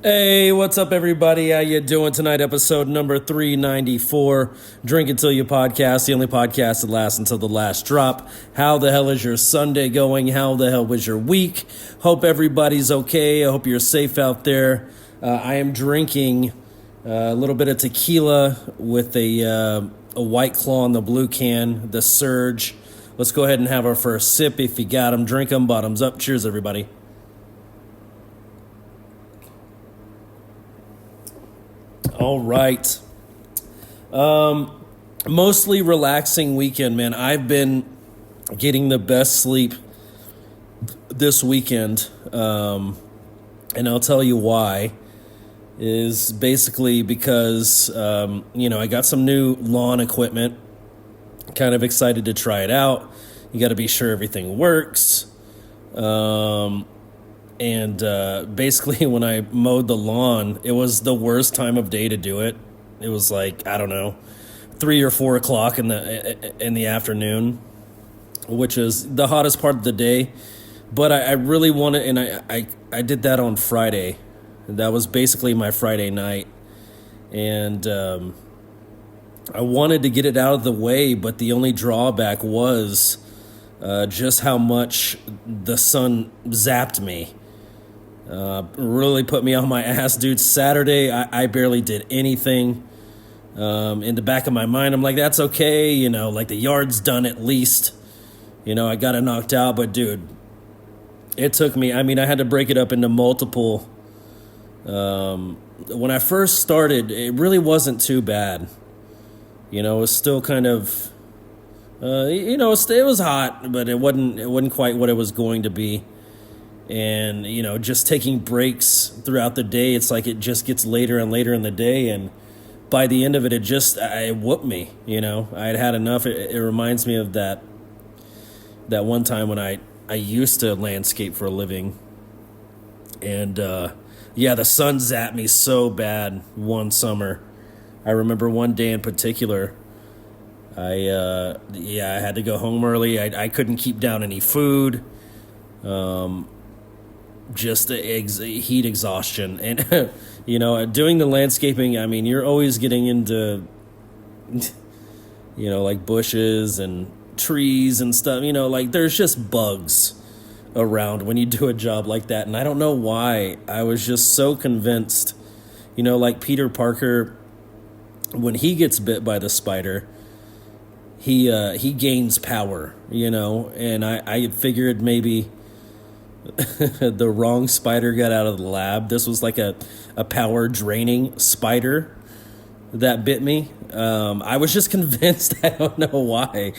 Hey, what's up, everybody? How you doing tonight? Episode number 394, Drink Until You podcast, the only podcast that lasts until the last drop. How the hell is your Sunday going? How the hell was your week? Hope everybody's okay. I hope you're safe out there. I am drinking a little bit of tequila with a White Claw in the blue can, the Surge. Let's go ahead and have our first sip. If you got them, drink them. Bottoms up. Cheers, everybody. All right. Mostly relaxing weekend, man. I've been getting the best sleep this weekend, and I'll tell you why. Is basically because, I got some new lawn equipment. Kind of excited to try it out. You got to be sure everything works. And basically, when I mowed the lawn, it was the worst time of day to do it. It was like, I don't know, 3 or 4 o'clock in the afternoon, which is the hottest part of the day. But I really wanted, and I did that on Friday. That was basically my Friday night. And I wanted to get it out of the way, but the only drawback was just how much the sun zapped me. Really put me on my ass, dude. Saturday, I barely did anything. In the back of my mind, I'm like, that's okay, like the yard's done at least. I got it knocked out, but dude, it took me, I had to break it up into multiple. When I first started, it really wasn't too bad. It was still kind of, it was hot, but it wasn't quite what it was going to be. And, just taking breaks throughout the day, it's like it just gets later and later in the day. And by the end of it, it whooped me, I had enough. It reminds me of that one time when I used to landscape for a living. And, the sun zapped me so bad one summer. I remember one day in particular, I had to go home early. I couldn't keep down any food. Just heat exhaustion. And, doing the landscaping, you're always getting into, like bushes and trees and stuff, there's just bugs around when you do a job like that. And I don't know why. I was just so convinced, like Peter Parker, when he gets bit by the spider, he gains power, and I figured maybe the wrong spider got out of the lab. This was like a power draining spider that bit me. I was just convinced. I don't know why.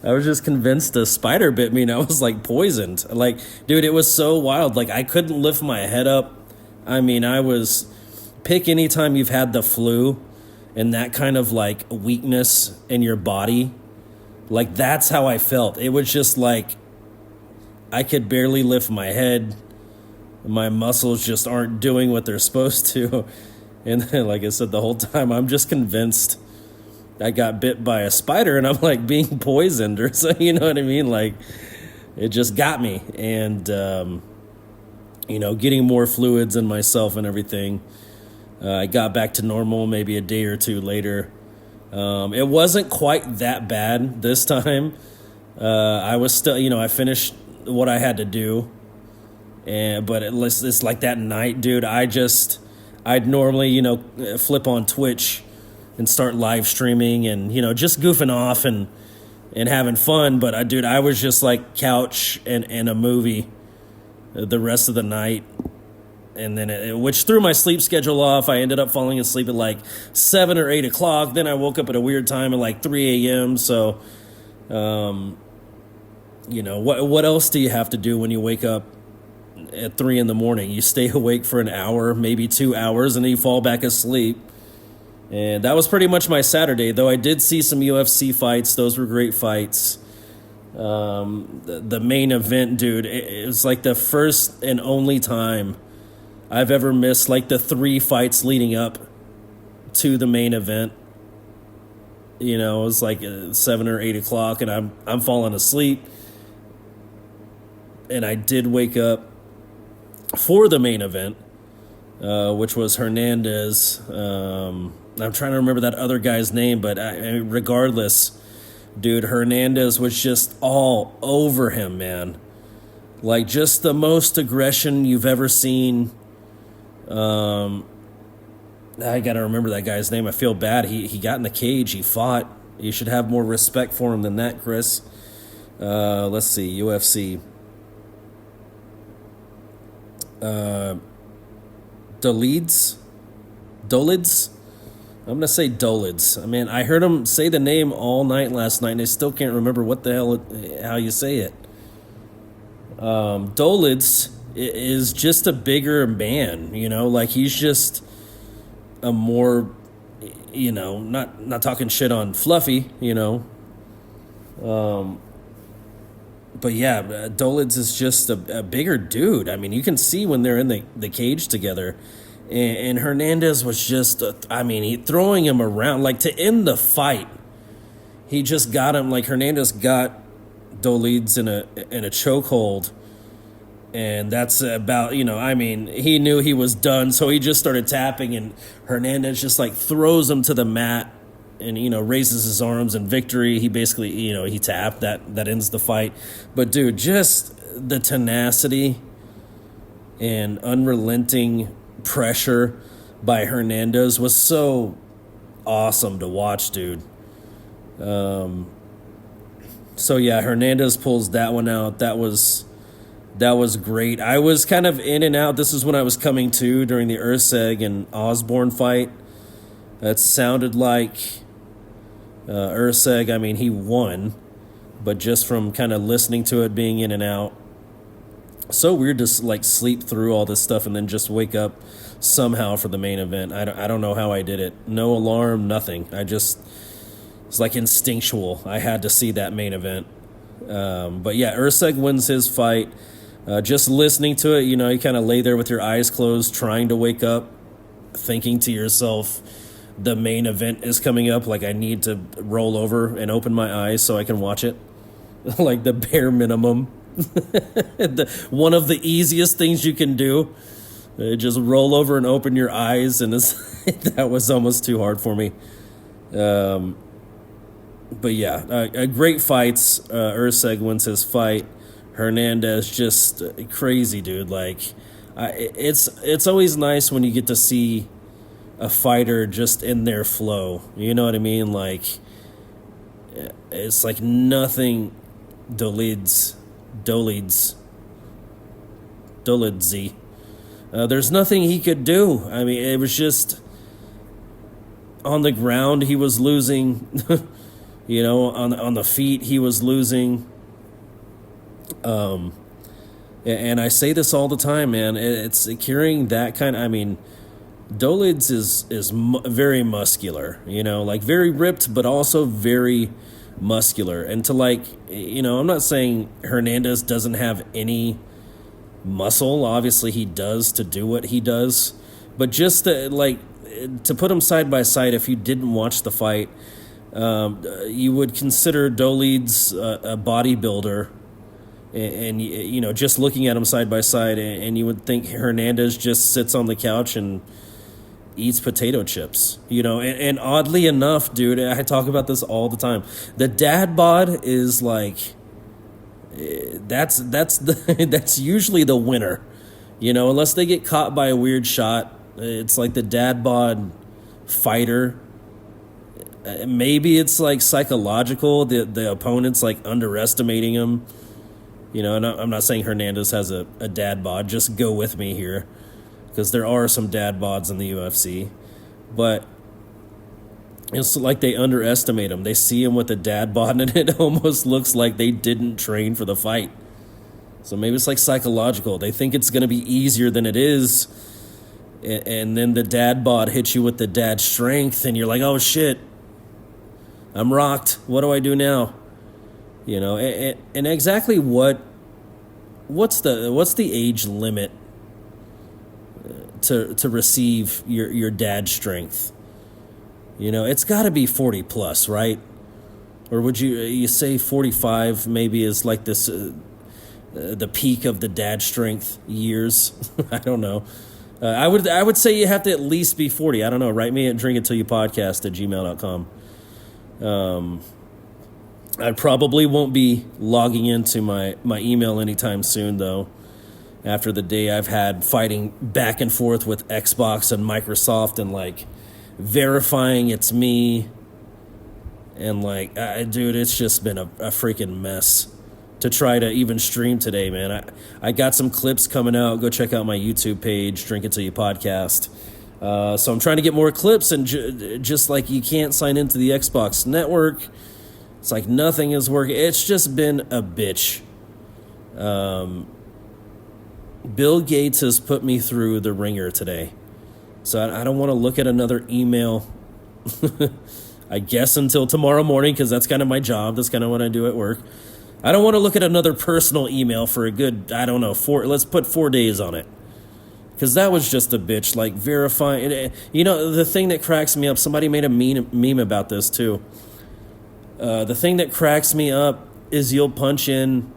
I was just convinced a spider bit me and I was like poisoned. Like, dude, it was so wild. Like, I couldn't lift my head up. Pick any time you've had the flu and that kind of like weakness in your body. Like, that's how I felt. It was just like, I could barely lift my head. My muscles just aren't doing what they're supposed to. And then, like I said, the whole time, I'm just convinced I got bit by a spider and I'm like being poisoned or so, you know what I mean? Like, it just got me. And, getting more fluids in myself and everything. I got back to normal maybe a day or two later. It wasn't quite that bad this time. I was still, I finished what I had to do, but it's like that night, dude. I'd normally, flip on Twitch and start live streaming and, just goofing off and having fun. But I was just like couch and a movie the rest of the night. And then which threw my sleep schedule off. I ended up falling asleep at like 7 or 8 o'clock. Then I woke up at a weird time at like 3 a.m. So, what else do you have to do when you wake up at 3 in the morning? You stay awake for an hour, maybe 2 hours, and then you fall back asleep. And that was pretty much my Saturday, though I did see some UFC fights. Those were great fights. The main event, dude, it was like the first and only time I've ever missed like the 3 fights leading up to the main event. It was like 7 or 8 o'clock, and I'm falling asleep. And I did wake up for the main event. which was Hernandez. I'm trying to remember that other guy's name, but regardless, dude, Hernandez was just all over him, man. Like, just the most aggression you've ever seen. I got to remember that guy's name. I feel bad. He got in the cage. He fought. You should have more respect for him than that, Chris. Let's see, UFC. Dolids? I'm going to say Dolids. I mean, I heard him say the name all night last night, and I still can't remember what the hell, how you say it. Dolids is just a bigger man, you know? Like, he's just a more, you know, not talking shit on Fluffy, you know? But yeah, Dolids is just a bigger dude. I mean, you can see when they're in the cage together. And Hernandez was just, he throwing him around. Like, to end the fight, he just got him. Like, Hernandez got Dolids in a chokehold. And that's about, you know, I mean, he knew he was done. So he just started tapping. And Hernandez just, like, throws him to the mat. And, you know, raises his arms in victory. He basically, you know, he tapped. That ends the fight. But, dude, just the tenacity and unrelenting pressure by Hernandez was so awesome to watch, dude. So, yeah, Hernandez pulls that one out. That was great. I was kind of in and out. This is when I was coming to during the Urseg and Osborne fight. It sounded like Urseg, I mean, he won, but just from kind of listening to it, being in and out, so weird to like sleep through all this stuff and then just wake up somehow for the main event. I don't know how I did it. No alarm, nothing. It's like instinctual. I had to see that main event. But yeah, Urseg wins his fight. Just listening to it, you know, you kind of lay there with your eyes closed, trying to wake up, thinking to yourself, the main event is coming up. Like, I need to roll over and open my eyes so I can watch it. Like, the bare minimum. One of the easiest things you can do. Just roll over and open your eyes. And that was almost too hard for me. But yeah, great fights. Urseg wins his fight. Hernandez, just crazy, dude. Like, it's always nice when you get to see a fighter just in their flow. You know what I mean? Like, it's like nothing Dolidsy. There's nothing he could do. I mean, it was just on the ground he was losing. You know, on the feet he was losing. And I say this all the time, man. It's carrying that kind of, I mean, Dolids is very muscular, you know, like very ripped, but also very muscular. And to, like, you know, I'm not saying Hernandez doesn't have any muscle. Obviously he does to do what he does. But just to put them side by side, if you didn't watch the fight, you would consider Dolids a bodybuilder. And, you know, just looking at them side by side, and you would think Hernandez just sits on the couch and eats potato chips, you know. And oddly enough, dude, I talk about this all the time. The dad bod is like, that's usually the winner, you know, unless they get caught by a weird shot. It's like the dad bod fighter. Maybe it's like psychological. The opponent's like underestimating him. You know, and I'm not saying Hernandez has a dad bod. Just go with me here, because there are some dad bods in the UFC. But it's like they underestimate him. They see him with a dad bod, and it almost looks like they didn't train for the fight. So maybe it's like psychological. They think it's going to be easier than it is, and then the dad bod hits you with the dad strength, and you're like, oh, shit, I'm rocked. What do I do now? You know, and exactly what's the age limit to receive your dad's strength? You know, it's got to be 40 plus, right? Or would you say 45 maybe is like this the peak of the dad strength years? I don't know. I would say you have to at least be 40. I don't know. Write me at drinkittillyouPodcast@gmail.com. I probably won't be logging into my email anytime soon, though, after the day I've had fighting back and forth with Xbox and Microsoft and, like, verifying it's me. And, like, dude, it's just been a freaking mess to try to even stream today, man. I got some clips coming out. Go check out my YouTube page, Drink It Till You Podcast. So I'm trying to get more clips, and just like you can't sign into the Xbox network. It's like nothing is working. It's just been a bitch. Bill Gates has put me through the ringer today. So I don't want to look at another email, I guess, until tomorrow morning, because that's kind of my job. That's kind of what I do at work. I don't want to look at another personal email for a good, I don't know, let's put 4 days on it. Because that was just a bitch, like verifying. You know, the thing that cracks me up, somebody made a meme about this too. The thing that cracks me up is you'll punch in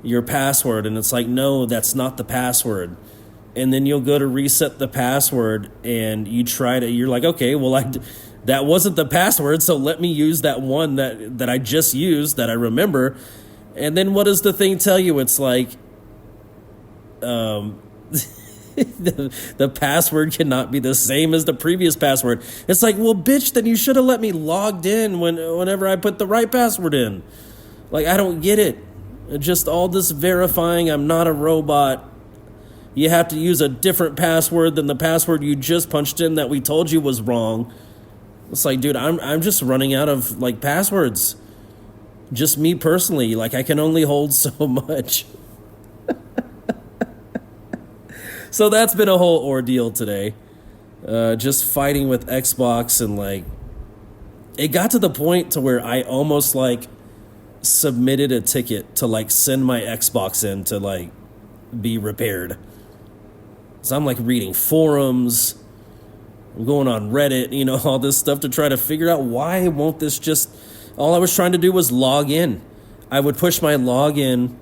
your password and it's like, no, that's not the password. And then you'll go to reset the password and you're like, okay, well, that wasn't the password, so let me use that one that I just used that I remember. And then what does the thing tell you? It's like, the password cannot be the same as the previous password. It's like, well, bitch, then you should have let me logged in whenever I put the right password in. Like, I don't get it. Just all this verifying I'm not a robot. You have to use a different password than the password you just punched in that we told you was wrong. It's like, dude, I'm just running out of, like, passwords. Just me personally. Like, I can only hold so much. So that's been a whole ordeal today. Just fighting with Xbox, and, like, it got to the point to where I almost, like, submitted a ticket to, like, send my Xbox in to, like, be repaired. So I'm, like, reading forums, I'm going on Reddit, you know, all this stuff to try to figure out why won't this just... All I was trying to do was log in. I would push my login,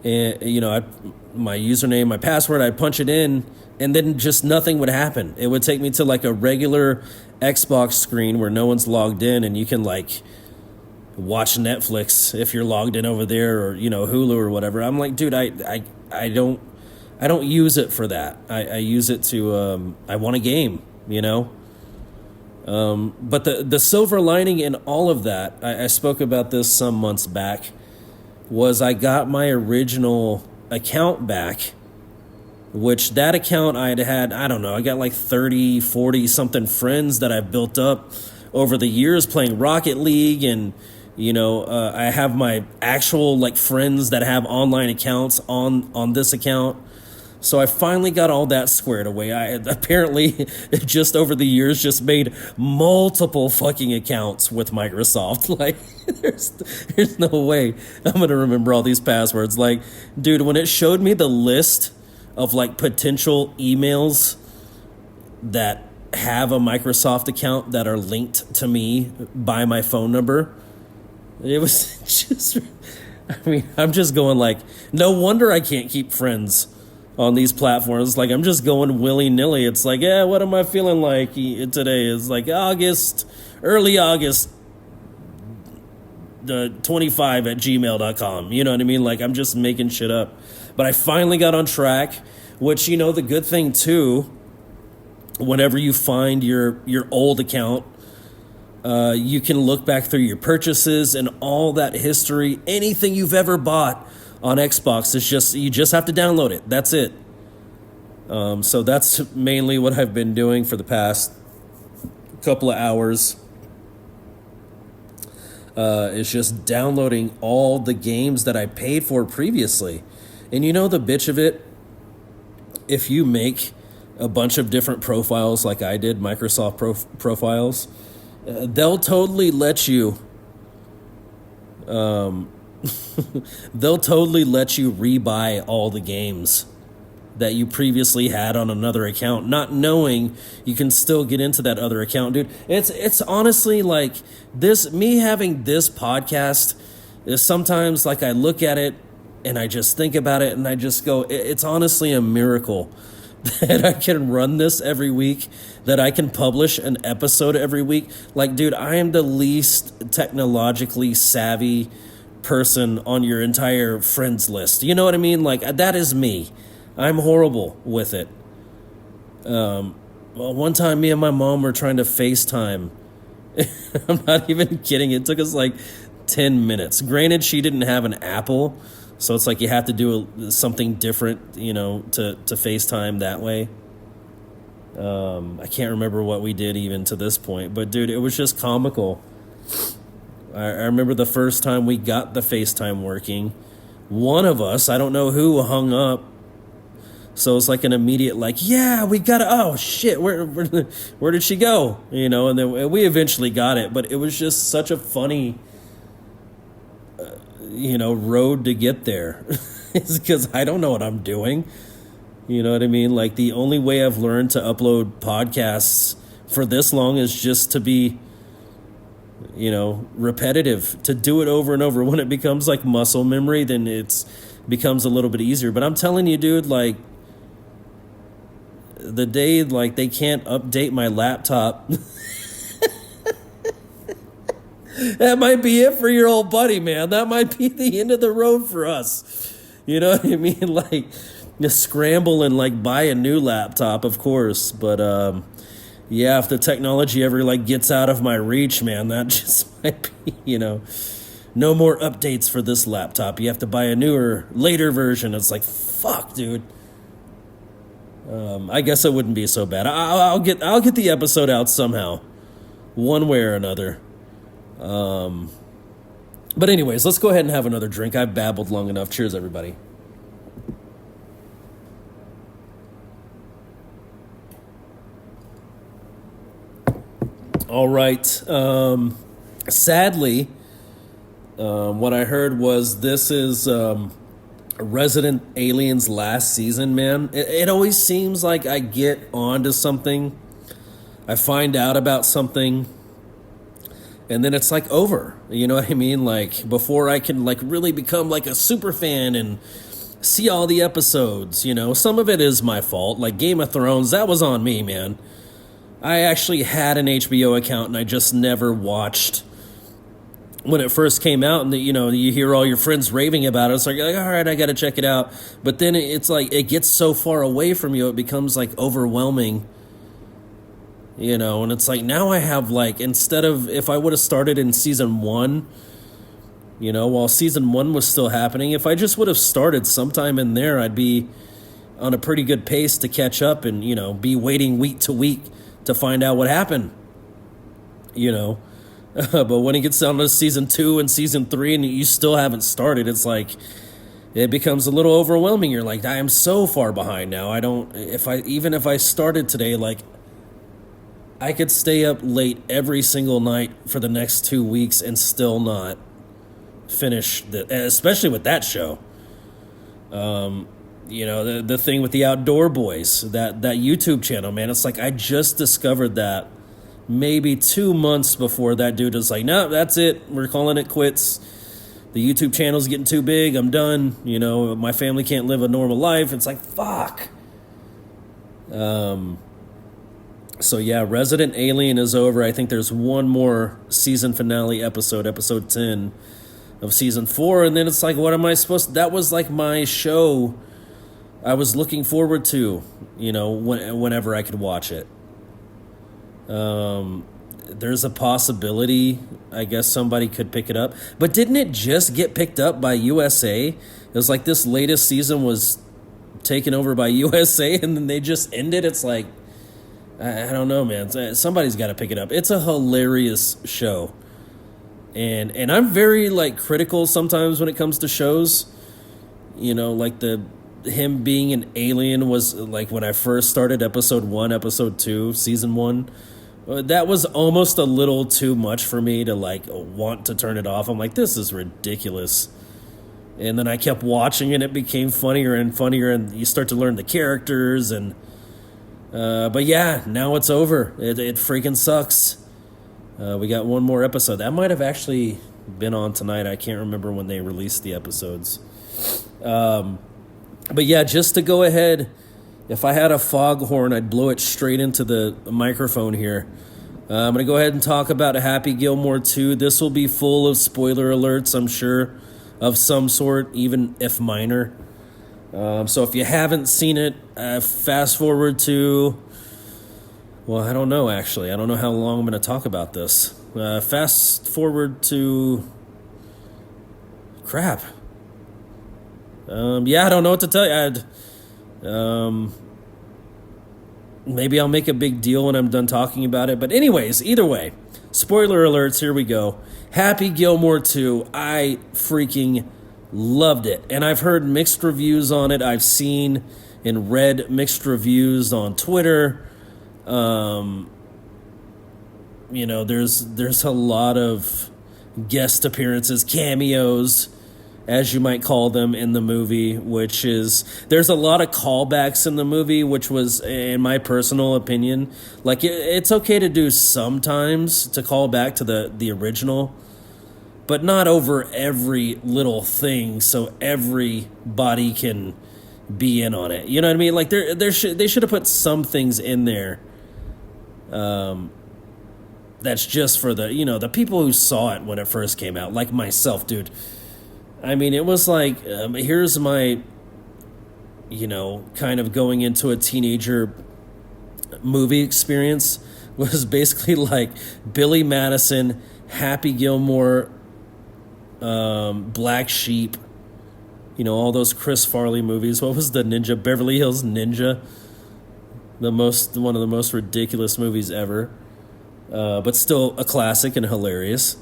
and, you know, my username, my password, I'd punch it in, and then just nothing would happen. It would take me to, like, a regular Xbox screen where no one's logged in, and you can, like, watch Netflix if you're logged in over there, or, you know, Hulu or whatever. I'm like, dude, I don't use it for that. I use it to, I want a game, you know? But the silver lining in all of that, I spoke about this some months back, was I got my original account back, which that account I don't know, I got like 30, 40 something friends that I've built up over the years playing Rocket League, and, you know, I have my actual, like, friends that have online accounts on this account. So I finally got all that squared away. I apparently just over the years just made multiple fucking accounts with Microsoft. Like, there's no way I'm going to remember all these passwords. Like, dude, when it showed me the list of, like, potential emails that have a Microsoft account that are linked to me by my phone number, it was just, I mean, I'm just going like, no wonder I can't keep friends on these platforms. Like, I'm just going willy-nilly. It's like, yeah, what am I feeling like today? It's like early August, 25 at gmail.com. You know what I mean? Like, I'm just making shit up. But I finally got on track, which, you know, the good thing too, whenever you find your old account, you can look back through your purchases and all that history. Anything you've ever bought on Xbox, you just have to download it. That's it. So that's mainly what I've been doing for the past couple of hours. It's just downloading all the games that I paid for previously. And you know the bitch of it? If you make a bunch of different profiles like I did, Microsoft profiles, they'll totally let you they'll totally let you rebuy all the games that you previously had on another account, not knowing you can still get into that other account. Dude, it's honestly like me having this podcast is sometimes, like, I look at it and I just think about it, and I just go, it's honestly a miracle that I can run this every week, that I can publish an episode every week. Like, dude, I am the least technologically savvy person on your entire friends list. You know what I mean? Like, that is me. I'm horrible with it. Well, one time me and my mom were trying to FaceTime. I'm not even kidding. It took us like 10 minutes. Granted, she didn't have an Apple, so it's like you have to do something different, you know, to FaceTime that way. I can't remember what we did even to this point, but dude, it was just comical. I remember the first time we got the FaceTime working, one of us, I don't know who, hung up. So it's like an immediate, like, yeah, we got it. Oh shit, where did she go? You know, and then we eventually got it, but it was just such a funny, road to get there. It's because I don't know what I'm doing. You know what I mean? Like, the only way I've learned to upload podcasts for this long is just to be, repetitive, to do it over and over. When it becomes like muscle memory, then it's becomes a little bit easier. But I'm telling you, dude, like, the day, like, they can't update my laptop, that might be it for your old buddy, man. That might be the end of the road for us. You know what I mean? Like, just scramble and, like, buy a new laptop, of course. But, yeah, if the technology ever, like, gets out of my reach, man, that just might be, no more updates for this laptop. You have to buy a newer, later version. It's like, fuck, dude. I guess it wouldn't be so bad. I'll get the episode out somehow, one way or another. But anyways, let's go ahead and have another drink. I've babbled long enough. Cheers, everybody. All right. Sadly, what I heard was this is Resident Alien's last season, man. It always seems like I get onto something, I find out about something, and then it's like over. You know what I mean? Like, before I can like really become like a super fan and see all the episodes, some of it is my fault. Like Game of Thrones, that was on me, man. I actually had an HBO account and I just never watched when it first came out, and you hear all your friends raving about it. It's like, all right, I got to check it out. But then it's like, it gets so far away from you, it becomes like overwhelming, and it's like, now I have like, instead of, if I would have started in season 1, while season 1 was still happening, if I just would have started sometime in there, I'd be on a pretty good pace to catch up and, be waiting week to week to find out what happened, But when it gets down to season 2 and season 3 and you still haven't started, it's like, it becomes a little overwhelming. You're like, I am so far behind now. Even if I started today, like, I could stay up late every single night for the next 2 weeks and still not finish especially with that show. The thing with the Outdoor Boys, that YouTube channel, man, it's like, I just discovered that maybe 2 months before that dude was like, no, that's it. We're calling it quits. The YouTube channel's getting too big. I'm done. My family can't live a normal life. It's like, fuck. So yeah, Resident Alien is over. I think there's one more season finale episode 10 of season 4. And then it's like, what am I supposed to, that was like my show I was looking forward to, whenever I could watch it. There's a possibility, I guess, somebody could pick it up. But didn't it just get picked up by USA? It was like this latest season was taken over by USA, and then they just ended. It's like, I don't know, man. Somebody's got to pick it up. It's a hilarious show. And I'm very, like, critical sometimes when it comes to shows. Like him being an alien was, like, when I first started episode 1, episode 2, season 1. That was almost a little too much for me to, like, want to turn it off. I'm like, this is ridiculous. And then I kept watching and it became funnier and funnier, and you start to learn the characters. And but yeah, now it's over. It freaking sucks. We got one more episode. That might have actually been on tonight. I can't remember when they released the episodes. But yeah, just to go ahead, if I had a foghorn, I'd blow it straight into the microphone here. I'm going to go ahead and talk about Happy Gilmore 2. This will be full of spoiler alerts, I'm sure, of some sort, even if minor. So if you haven't seen it, fast forward to... Well, I don't know, actually. I don't know how long I'm going to talk about this. Fast forward to... Crap. I don't know what to tell you. Maybe I'll make a big deal when I'm done talking about it. But anyways, either way, spoiler alerts, here we go. Happy Gilmore 2, I freaking loved it. And I've heard mixed reviews on it. I've seen and read mixed reviews on Twitter. There's a lot of guest appearances, cameos, as you might call them, in the movie, which is, there's a lot of callbacks in the movie, which was, in my personal opinion, like, it's okay to do sometimes, to call back to the original, but not over every little thing, so everybody can be in on it. You know what I mean? Like, they should have put some things in there, that's just for the people who saw it when it first came out, like myself, dude. I mean, it was like, here's my, kind of going into a teenager movie experience, was basically like Billy Madison, Happy Gilmore, Black Sheep, all those Chris Farley movies. What was the Ninja? Beverly Hills Ninja. One of the most ridiculous movies ever. But still a classic and hilarious.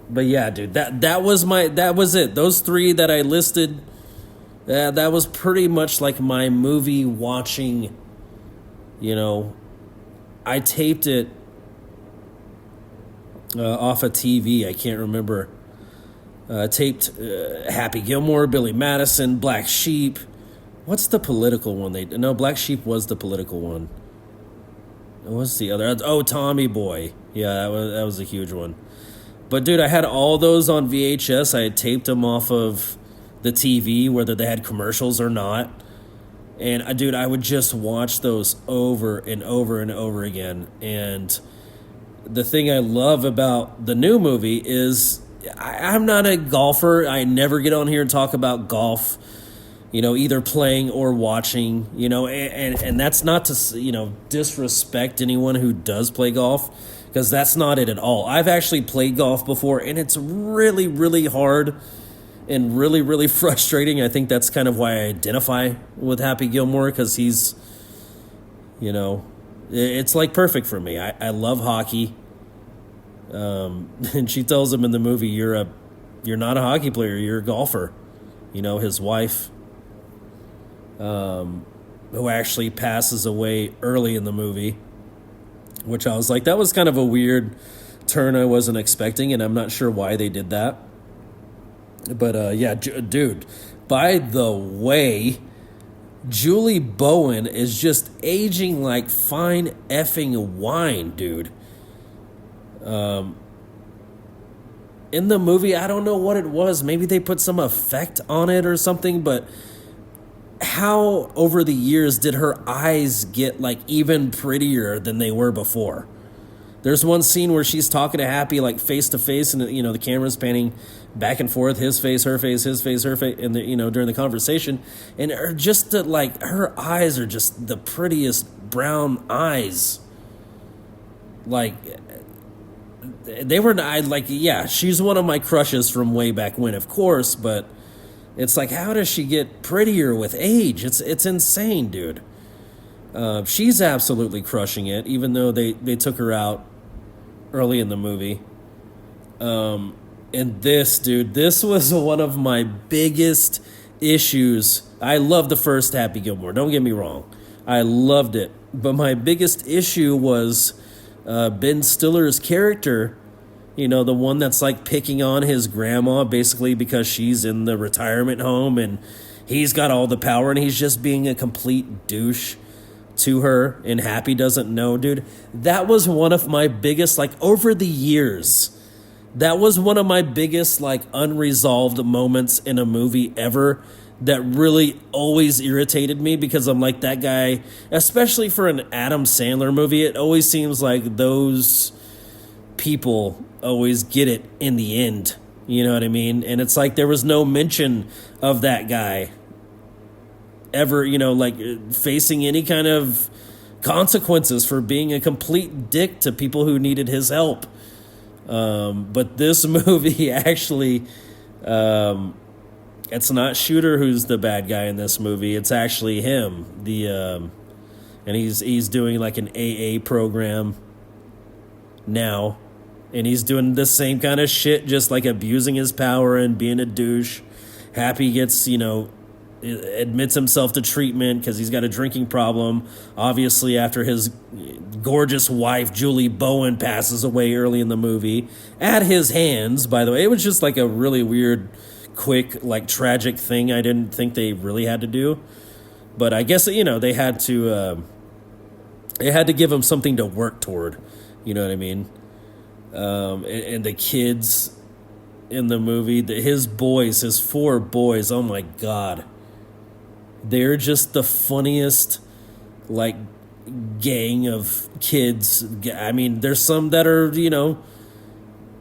But yeah, dude, that was it. Those three that I listed, that was pretty much like my movie watching, I taped it off a TV. I can't remember. Taped Happy Gilmore, Billy Madison, Black Sheep. What's the political one? No, Black Sheep was the political one. What's the other? Oh, Tommy Boy. Yeah, that was a huge one. But, dude, I had all those on VHS. I had taped them off of the TV, whether they had commercials or not. And, dude, I would just watch those over and over and over again. And the thing I love about the new movie is I'm not a golfer. I never get on here and talk about golf, either playing or watching, and that's not to, disrespect anyone who does play golf, because that's not it at all. I've actually played golf before, and it's really, really hard and really, really frustrating. I think that's kind of why I identify with Happy Gilmore, because he's, it's like perfect for me. I love hockey. And she tells him in the movie, you're not a hockey player, you're a golfer. His wife, who actually passes away early in the movie, which I was like, that was kind of a weird turn I wasn't expecting, and I'm not sure why they did that. But, yeah, dude, by the way, Julie Bowen is just aging like fine effing wine, dude. In the movie, I don't know what it was. Maybe they put some effect on it or something, but how over the years did her eyes get like even prettier than they were before? There's one scene where she's talking to Happy like face to face, and the camera's panning back and forth, his face, her face, his face, her face, and during the conversation, and her eyes are just the prettiest brown eyes. Like, they were, she's one of my crushes from way back when, of course, but it's like, how does she get prettier with age? It's insane, dude. She's absolutely crushing it, even though they took her out early in the movie. And this was one of my biggest issues. I love the first Happy Gilmore, don't get me wrong. I loved it. But my biggest issue was Ben Stiller's character, the one that's like picking on his grandma basically because she's in the retirement home and he's got all the power and he's just being a complete douche to her, and Happy doesn't know, dude. That was one of my biggest, like, over the years, That was one of my biggest like unresolved moments in a movie ever that really always irritated me, because I'm like, that guy, especially for an Adam Sandler movie, it always seems like those people always get it in the end. You know what I mean? And it's like there was no mention of that guy ever, like facing any kind of consequences for being a complete dick to people who needed his help. But this movie actually, it's not Shooter who's the bad guy in this movie. It's actually him. And he's doing like an AA program now, and he's doing the same kind of shit, just like abusing his power and being a douche. Happy gets, admits himself to treatment because he's got a drinking problem, obviously after his gorgeous wife Julie Bowen passes away early in the movie at his hands. By the way, it was just like a really weird, quick, like tragic thing I didn't think they really had to do, but I guess they had to give him something to work toward, you know what I mean. And the kids in the movie, his four boys, oh my god, they're just the funniest, like, gang of kids. I mean, there's some that are,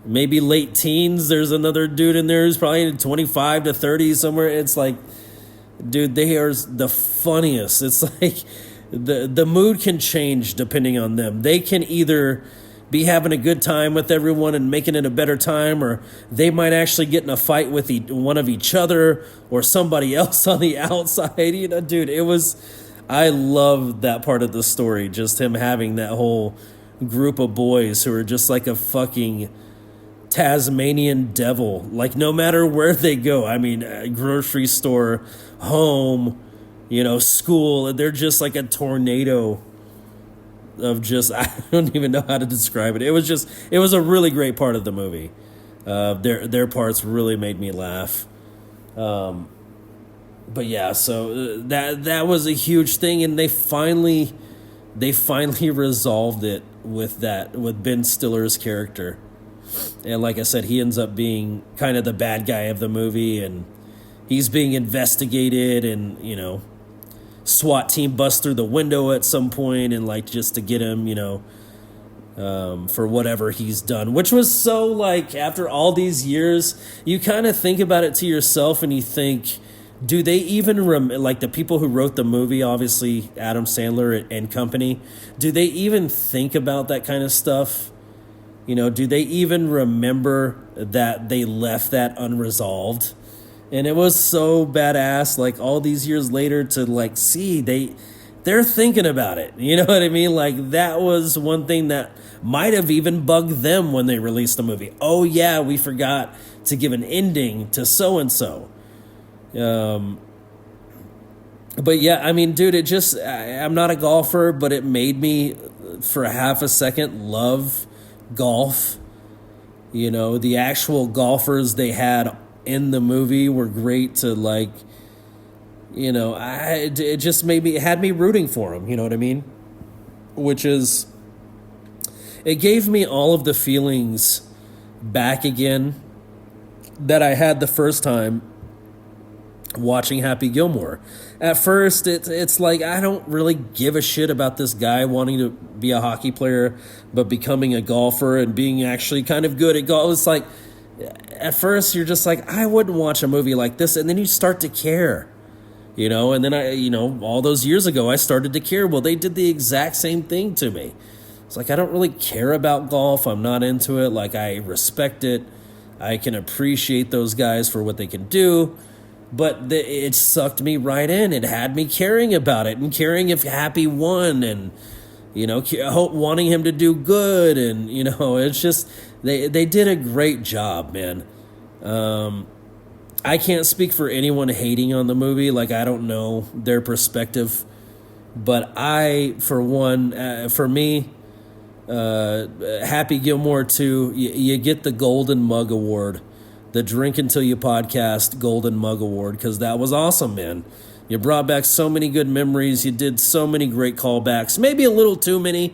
maybe late teens. There's another dude in there who's probably 25 to 30 somewhere. It's like, dude, they are the funniest. It's like the mood can change depending on them. They can either be having a good time with everyone and making it a better time, or they might actually get in a fight with one of each other or somebody else on the outside. Dude, I love that part of the story, just him having that whole group of boys who are just like a fucking Tasmanian devil. Like, no matter where they go, I mean, grocery store, home, school, they're just like a tornado of just, I don't even know how to describe it. It was a really great part of the movie. Their parts really made me laugh. But yeah, so that was a huge thing, and they finally resolved it with Ben Stiller's character. And like I said, he ends up being kind of the bad guy of the movie, and he's being investigated, and SWAT team busts through the window at some point, and like just to get him, for whatever he's done, which was so, like, after all these years, you kind of think about it to yourself and you think, do they even like the people who wrote the movie, obviously Adam Sandler and company, do they even think about that kind of stuff? Do they even remember that they left that unresolved? And it was so badass, like, all these years later to, like, see they're thinking about it. You know what I mean? Like, that was one thing that might have even bugged them when they released the movie. Oh yeah, we forgot to give an ending to so-and-so. But yeah, I mean, dude, I'm not a golfer, but it made me, for half a second, love golf. The actual golfers they had in the movie were great to, like, it just it had me rooting for them, you know what I mean? It gave me all of the feelings back again that I had the first time watching Happy Gilmore. At first, it's like, I don't really give a shit about this guy wanting to be a hockey player, but becoming a golfer and being actually kind of good at golf. It's like, at first, you're just like, I wouldn't watch a movie like this, and then you start to care, and then all those years ago, I started to care. Well, they did the exact same thing to me. It's like, I don't really care about golf. I'm not into it. Like, I respect it. I can appreciate those guys for what they can do, but it sucked me right in. It had me caring about it and caring if Happy won, and wanting him to do good, and it's just they did a great job, man. I can't speak for anyone hating on the movie. Like, I don't know their perspective, but for me, Happy Gilmore 2, you get the Golden Mug Award, the Drink Until You Podcast Golden Mug Award, because that was awesome, man. You brought back so many good memories. You did so many great callbacks, maybe a little too many,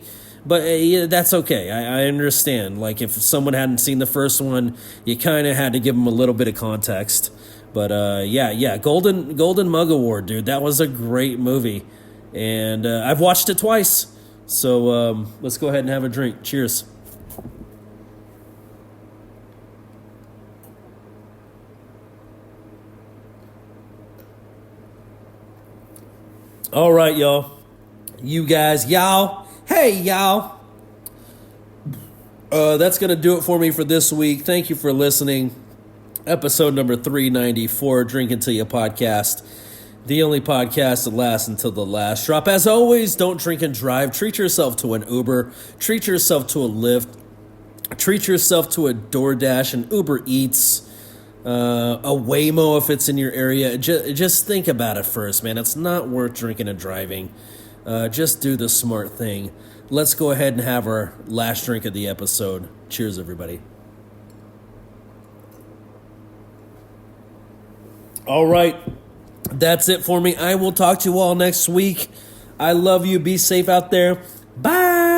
But yeah, that's okay. I understand. Like, if someone hadn't seen the first one, you kind of had to give them a little bit of context. But yeah, Golden Mug Award, dude. That was a great movie, and I've watched it twice. So let's go ahead and have a drink. Cheers. All right, y'all. You guys, y'all. Hey, y'all. That's going to do it for me for this week. Thank you for listening. Episode number 394, Drink Until You podcast. The only podcast that lasts until the last drop. As always, don't drink and drive. Treat yourself to an Uber. Treat yourself to a Lyft. Treat yourself to a DoorDash, an Uber Eats, a Waymo if it's in your area. Just think about it first, man. It's not worth drinking and driving. Just do the smart thing. Let's go ahead and have our last drink of the episode. Cheers, everybody. All right. That's it for me. I will talk to you all next week. I love you. Be safe out there. Bye.